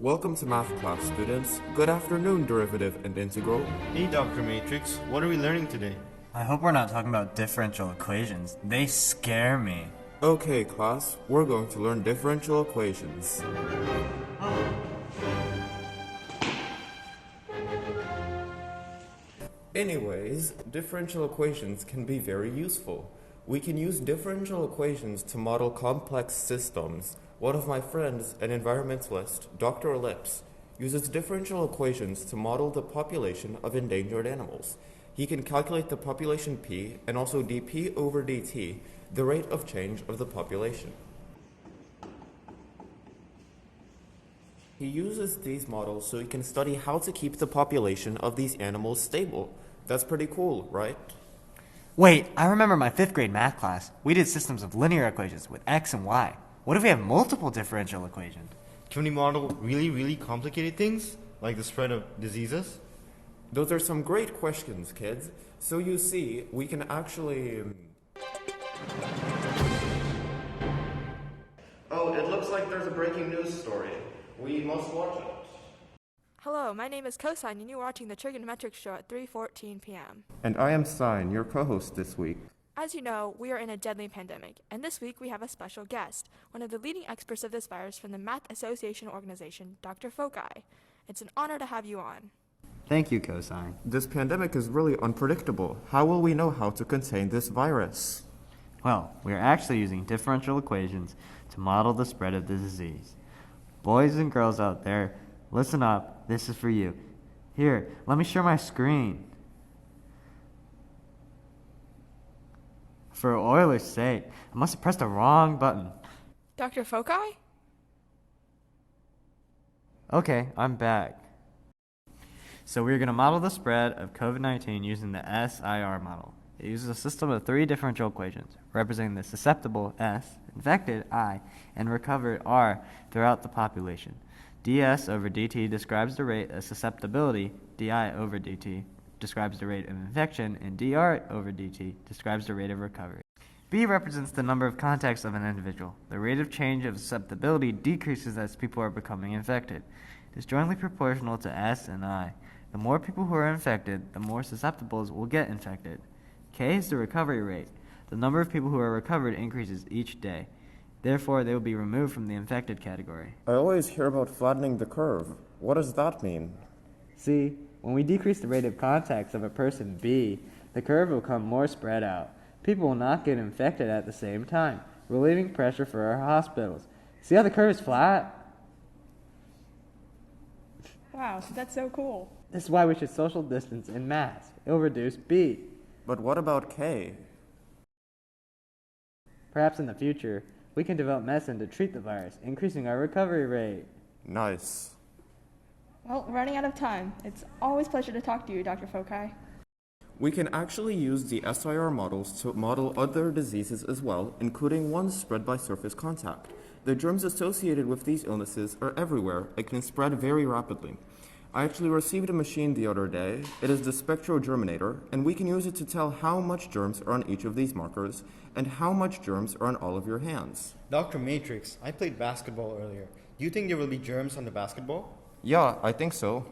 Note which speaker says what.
Speaker 1: Welcome to math class, students. Good afternoon, derivative and integral.
Speaker 2: Hey, Dr. Matrix, what are we learning today?
Speaker 3: I hope we're not talking about differential equations. They scare me.
Speaker 1: Okay, class, we're going to learn differential equations. Anyways, differential equations can be very useful. We can use differential equations to model complex systems. One of my friends, an environmentalist, Dr. Ellipse, uses differential equations to model the population of endangered animals. He can calculate the population P and also dP over dt, the rate of change of the population. He uses these models so he can study how to keep the population of these animals stable. That's pretty cool, right?
Speaker 3: Wait, I remember my 5th grade math class. We did systems of linear equations with x and y. What if we have multiple differential equations?
Speaker 2: Can we model really complicated things, like the spread of diseases?
Speaker 1: Those are some great questions, kids. So you see, we can actually... Oh, it looks like there's a breaking news story. We must watch it.
Speaker 4: Hello, my name is Cosine, and you're watching the Trigonometrics Show at 3:14 p.m.
Speaker 1: And I am Sine, your co-host this week.
Speaker 4: As you know, we are in a deadly pandemic, and this week we have a special guest, one of the leading experts of this virus from the Math Association organization, Dr. Fokai. It's an honor to have you on.
Speaker 3: Thank you, Cosine.
Speaker 1: This pandemic is really unpredictable. How will we know how to contain this virus?
Speaker 3: Well, we are actually using differential equations to model the spread of the disease. Boys and girls out there, listen up. This is for you. Here, let me share my screen. For Euler's sake, I must have pressed the wrong button.
Speaker 4: Dr. Fokai?
Speaker 3: Okay, I'm back. So we're going to model the spread of COVID-19 using the SIR model. It uses a system of 3 differential equations, representing the susceptible S, infected I, and recovered R throughout the population. ds over dt describes the rate of susceptibility, di over dt describes the rate of infection, and dr over dt describes the rate of recovery. B represents the number of contacts of an individual. The rate of change of susceptibility decreases as people are becoming infected. It is jointly proportional to S and I. The more people who are infected, the more susceptibles will get infected. K is the recovery rate. The number of people who are recovered increases each day. Therefore, they will be removed from the infected category.
Speaker 1: I always hear about flattening the curve. What does that mean?
Speaker 3: See, when we decrease the rate of contacts of a person B, the curve will become more spread out. People will not get infected at the same time, relieving pressure for our hospitals. See how the curve is flat?
Speaker 5: Wow, that's so cool.
Speaker 3: This is why we should social distance and mask. It'll reduce B.
Speaker 1: But what about K?
Speaker 3: Perhaps in the future, we can develop medicine to treat the virus, increasing our recovery rate.
Speaker 1: Nice.
Speaker 5: Well, running out of time. It's always a pleasure to talk to you, Dr. Fokai.
Speaker 1: We can actually use the SIR models to model other diseases as well, including ones spread by surface contact. The germs associated with these illnesses are everywhere and can spread very rapidly. I actually received a machine the other day. It is the SpectroGerminator, and we can use it to tell how much germs are on each of these markers and how much germs are on all of your hands.
Speaker 2: Dr. Matrix, I played basketball earlier. Do you think there will be germs on the basketball?
Speaker 1: Yeah, I think so.